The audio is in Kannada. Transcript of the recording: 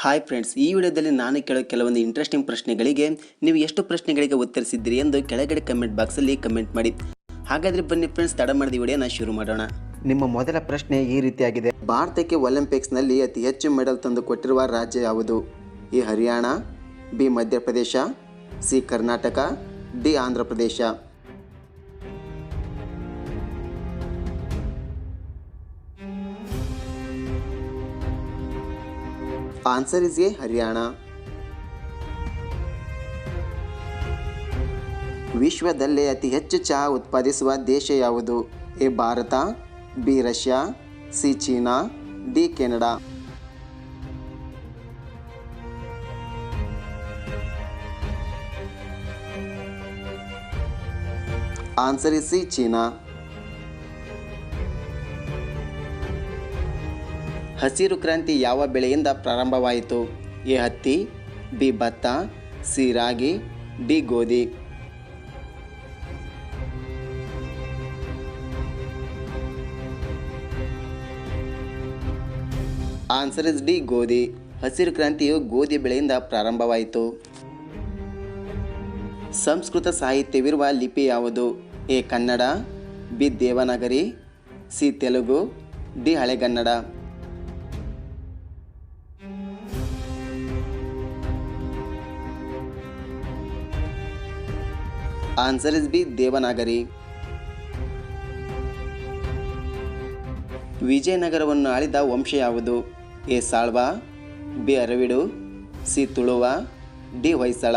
ಹಾಯ್ ಫ್ರೆಂಡ್ಸ್, ಈ ವಿಡಿಯೋದಲ್ಲಿ ನಾನು ಕೇಳೋ ಕೆಲವೊಂದು ಇಂಟ್ರೆಸ್ಟಿಂಗ್ ಪ್ರಶ್ನೆಗಳಿಗೆ ನೀವು ಎಷ್ಟು ಪ್ರಶ್ನೆಗಳಿಗೆ ಉತ್ತರಿಸಿದ್ದೀರಿ ಎಂದು ಕೆಳಗಡೆ ಕಮೆಂಟ್ ಬಾಕ್ಸಲ್ಲಿ ಕಮೆಂಟ್ ಮಾಡಿ. ಹಾಗಾದರೆ ಬನ್ನಿ ಫ್ರೆಂಡ್ಸ್, ತಡ ಮಾಡಿದ ವಿಡಿಯೋನ ಶುರು ಮಾಡೋಣ. ನಿಮ್ಮ ಮೊದಲ ಪ್ರಶ್ನೆ ಈ ರೀತಿಯಾಗಿದೆ: ಭಾರತಕ್ಕೆ ಒಲಿಂಪಿಕ್ಸ್ನಲ್ಲಿ ಅತಿ ಹೆಚ್ಚು ಮೆಡಲ್ ತಂದು ಕೊಟ್ಟಿರುವ ರಾಜ್ಯ ಯಾವುದು? A Haryana, B Madhya Pradesh, C Karnataka, D Andhra Pradesh. Answer is A Haryana. ವಿಶ್ವದಲ್ಲೇ ಅತಿ ಹೆಚ್ಚು ಚಹಾ ಉತ್ಪಾದಿಸುವ ದೇಶ ಯಾವುದು? A Bharat, B Russia, C China, D Canada. Answer is C China. ಹಸಿರು ಕ್ರಾಂತಿ ಯಾವ ಬೆಳೆಯಿಂದ ಪ್ರಾರಂಭವಾಯಿತು? ಎ ಹತ್ತಿ, ಬಿ ಭತ್ತ, ಸಿ ರಾಗಿ, ಡಿ ಗೋಧಿ. ಆನ್ಸರ್ ಇಸ್ ಡಿ ಗೋಧಿ. ಹಸಿರು ಕ್ರಾಂತಿಯು ಗೋಧಿ ಬೆಳೆಯಿಂದ ಪ್ರಾರಂಭವಾಯಿತು. ಸಂಸ್ಕೃತ ಸಾಹಿತ್ಯವಿರುವ ಲಿಪಿ ಯಾವುದು? A Kannada, B Devanagari, C Telugu, D Halegannada. Answer is B Devanagari. ವಿಜಯನಗರವನ್ನು ಆಳಿದ ವಂಶ ಯಾವುದು? A Saluva, B Aravidu, C Tuluva, D Hoysala.